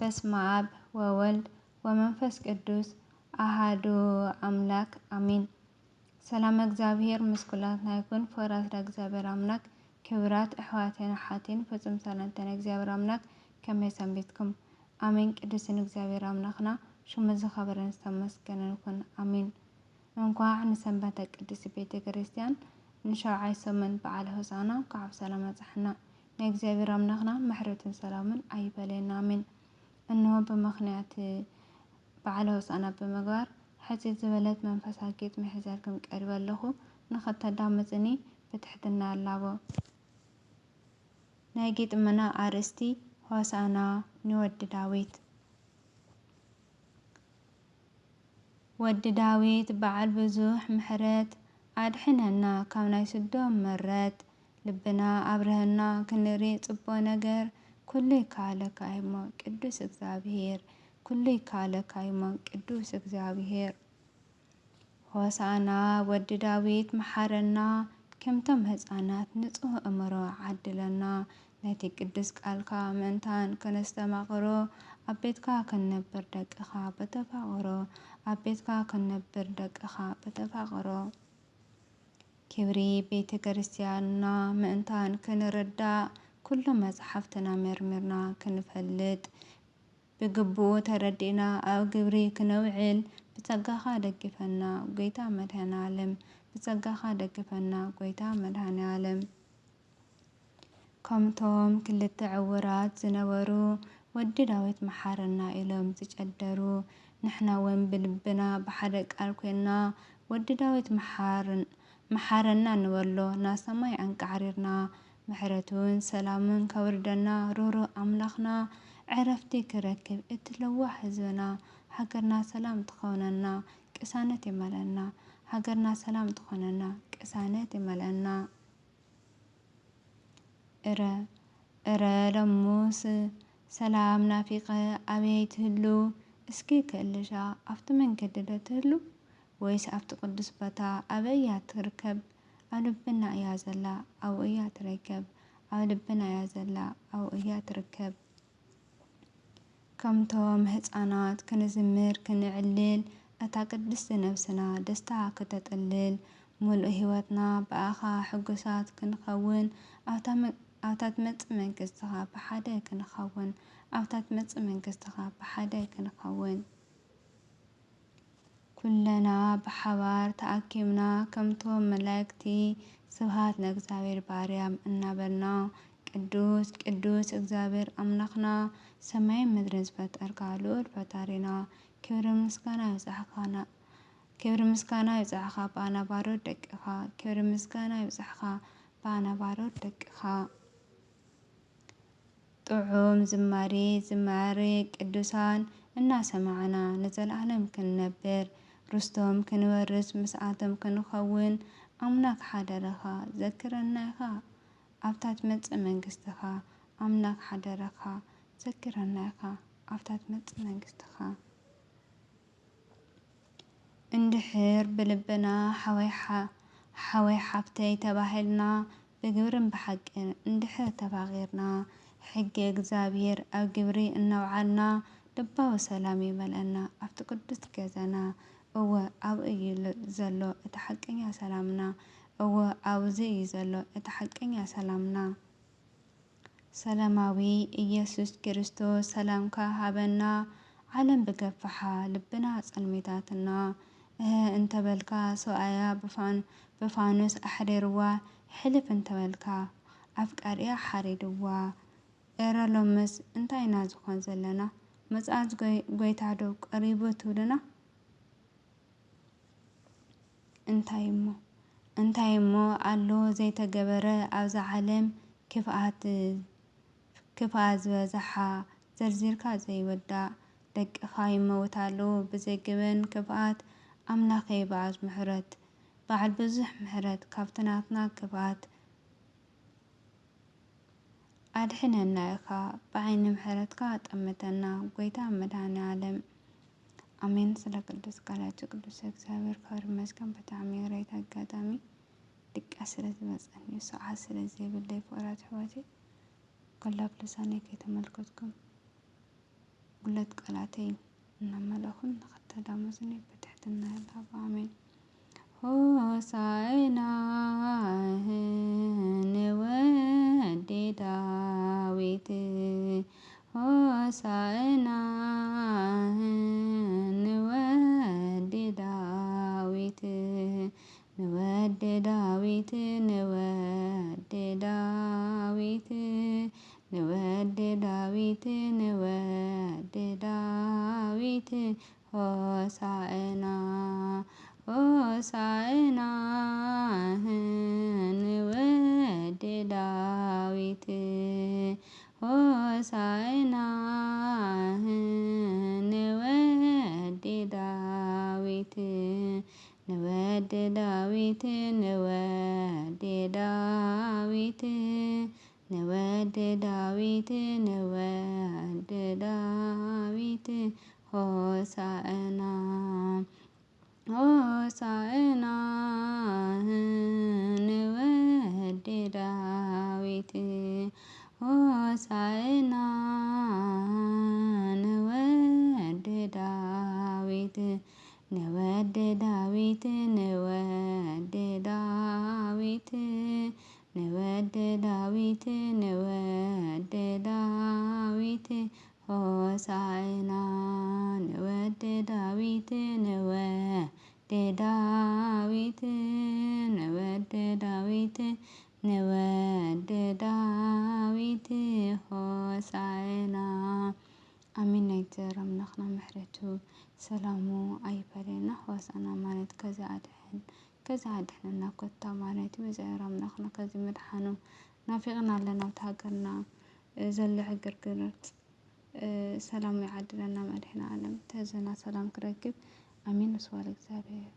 በስመ አብ ወወልድ ወመንፈስ ቅዱስ አሐዱ አምላክ አሜን። ሰላም እግዚአብሔር ምስኩላትና ይኩን። ፍቅራት እግዚአብሔር አምላክ ክብራት አሕዋቴን ሓቴን ፍጹም ሰላምታ እግዚአብሔር አምላክ ከመይ ሰንብትኩም? አሜን። ቅዱስን እግዚአብሔር አምላክና ሽሙ ዝኸበረን ዝተመስገነ ይኩን አሜን። እንኳዕ ንሰንበተ ቅድስት ቤተ ክርስቲያን ንሸውዓይ ሰሙን በዓለ ሆሳዕና ከዓብ ሰላም በጻሕና። ናይ እግዚአብሔር አምላክና ምሕረትን ሰላምን አይበለና አሜን። እነሆ በምክንያት በዓለ ሆሳዕና በመግባር ሕፅር ዝበለት መንፈሳዊ ጌጥ ምሕዘርክም ቀሪበ ኣለኹ ንኸተዳምፅኒ ብትሕትና ኣላቦ። ናይ ጌጥመና ኣርእስቲ ሆሳዕና ንወዲ ዳዊት። ወዲ ዳዊት በዓል ብዙሕ ምሕረት ኣድሕነና ካብ ናይ ስዶም መረት። ልብና ኣብርህና ክንርኢ ጽቡቕ ነገር ኩሉ ይከኣለካ እሞ ቅዱስ እግዚአብሔር ኩሉ ይከኣለካ እሞ ቅዱስ እግዚአብሔር። ሆሳዕና ወዲ ዳዊት መሓረና ከምቶም ህፃናት ንጹህ እምሮ ዓድለና። ነቲ ቅዱስ ቃልካ ምእንታን ከነስተማቕሮ ኣብ ቤትካ ክንነብር ደቅኻ በተፋቕሮ ኣብ ቤትካ ክንነብር ደቅኻ በተፋቕሮ። ክብሪ ቤተ ክርስቲያንና ምእንታን ክንርዳእ ኩሉ መጽሓፍትና መርሚርና ክንፈልጥ ብግቡእ ተረዲእና ኣብ ግብሪ ክነውዕል ብጸጋኻ ደግፈና ጐይታ መድኃኔ ዓለም ብጸጋኻ ደግፈና ጐይታ መድኃኔ ዓለም። ከምቶም ክልተ ዕውራት ዝነበሩ ወዲ ዳዊት መሓረና ኢሎም ዝጨደሩ ንሕና እውን ብልብና ብሓደ ቃል ኮይና ወዲ ዳዊት መሓረና ንበሎ ናብ ሰማይ አንቃዕሪርና ምሕረቱን ሰላምን ከውርደና ሩህሩህ አምላኽና ዕረፍቲ ክረክብ እትለዋሕ ህዝብና ሃገርና ሰላም ትኾነና ቅሳነት ይመለአና ሃገርና ሰላም ትኾነና ቅሳነት ይመለአና። እረ ለሙስ ሰላም ናፊቐ ኣበይ ትህሉ እስኪ ክእልሻ ኣብቲ መንገዲ ዶ ትህሉ ወይስ ኣብቲ ቅዱስ ቦታ ኣበይ እያ ትርከብ? ኣብ ልብና እያ ዘላ ኣብኡ እያ ትርከብ ኣብ ልብና እያ ዘላ ኣብኡ እያ ትርከብ። ከምቶም ህፃናት ክንዝምር ክንዕልል እታ ቅድስቲ ነብስና ደስታ ክተጠልል ሙሉእ ህይወትና ብኣኻ ሕጉሳት ክንኸውን ኣብታ ትመጽእ መንግስትኻ ብሓደ ክንኸውን ኣብታ ትመጽእ መንግስትኻ ብሓደ ክንኸውን ኩለና ብሓባር ተኣኪብና ከምቶም መላእክቲ ስብሃት ንእግዚአብሔር ባርያም እናበልና ቅዱስ ቅዱስ እግዚአብሔር አምላኽና ሰማይን ምድርን ዝፈጠርካ ልዑል ፈጣሪና ክብሪ ምስጋና ይብፅሕኻ በኣና ባሮት ደቅኻ ክብሪ ምስጋና ይብፅሕኻ በኣና ባሮት ደቅኻ። ጥዑም ዝማሬ ዝማሬ ቅዱሳን እናሰማዕና ንዘለዓለም ክንነብር ርስቶም ክንወርስ ምስኣቶም ክንኸውን ኣምላክ ሓደረኻ ዘክረና ኢኻ ኣብታ ትመጽእ መንግስትኻ ኣምላክ ሓደረኻ ዘክረና ኢኻ ኣብታ ትመጽእ መንግስትኻ። እንድሕር ብልብና ሓወይ ሓፍተይ ተባሂልና ብግብርን ብሓቅን እንድሕር ተፋቒርና ሕጊ እግዚአብሔር ኣብ ግብሪ እናውዓልና ልባዊ ሰላም ይመልአና ኣብቲ ቅዱስ ገዛና እወ ኣብኡ እዩ ዘሎ እቲ ሓቀኛ ሰላምና እወ ኣብዚ እዩ ዘሎ እቲ ሓቀኛ ሰላምና። ሰላማዊ ኢየሱስ ክርስቶስ ሰላምካ ሃበና ዓለም ብገፋሓ ልብና ጸልሚታትና እንተበልካ ሰብኣያ ብፋኑስ ኣሕሪርዋ ሕልፍ እንተበልካ ኣፍቃሪያ ሓሪድዋ። እረ ሎምስ እንታይ ኢና ዝኾን ዘለና መጽኣት ጐይታ ዶ ቀሪቡ ትብልና? እንታይ እሞ ኣሎ ዘይተገበረ ኣብዛ ዓለም ክፍኣት ዝበዝሓ ዘርዚርካ ዘይወዳእ ደቅኻ ይመውታሉ ብዘይግብን ክፍኣት ኣምላኸይ በዓል ብዙሕ ምሕረት ካብቲ ናትና ክፍኣት ኣድሕነና ኢኻ ብዓይኒ ምሕረትካ ጠምተና ጐይታ መድኃኔ ዓለም ኣሜን። ስለ ቅዱስ ቃላቱ ቅዱስ እግዚአብሔር ክብሪ ይመስገን። ብጣዕሚ ራይት ኣጋጣሚ ድቃስ ስለ ዝመፀኒ ሰዓት ስለ ዘይብለይ ፍቅራት ኣሕዋተይ ኩላ ብልሳነይ ከይተመልከትኩም ካልኦት ቃላተይ እናመለኹን ንኽተዳመፅኒ ብትሕትና ይልሃብ ኣሜን። ሆሳዕና ንወዲ ዳዊት ሆሳዕና ንወዲ ዳዊት ንወዲ ዳዊት ንወዲ ዳዊት ንወዲ ዳዊት ንወዲ ዳዊት ሆሳዕና ሆሳዕና ንወዲ ዳዊት ሆሳዕና ንወዲ ዳዊት ንወዲ ዳዊት ንወዲ ዳዊት ንወዲ ዳዊት ንወዲ ዳዊት ሆሳዕና ሆሳዕና ንወዲ ዳዊት ሆሳዕና ንወዲ ዳዊት ንወዲ ዳዊት ንወዲ ዳዊት ንወዲ ዳዊት ንወዲ ዳዊት ሆሳዕና ንወዲ ዳዊት ንወዲ ዳዊት ንወዲ ዳዊት ንወዲ ዳዊት ሆሳዕና ኣሜን። ናይ እግዚአብሔር ኣምላኽና ምሕረቱ ሰላሙ ኣይፈለየና። ሆሳዕና ማለት ከዚ ኣድሕነና ኮታ ማለት እዩ። እግዚአብሔር ኣምላኽና ከዚ ምድሓኑ ናፊቕና ኣለና። ኣብቲ ሃገርና ዘሎ ዕግርግራት ሰላም ይዓድለና መድሕነ ዓለም ተህዝና ሰላም ክረክብ ኣሜን። ምስዋል እግዚአብሔር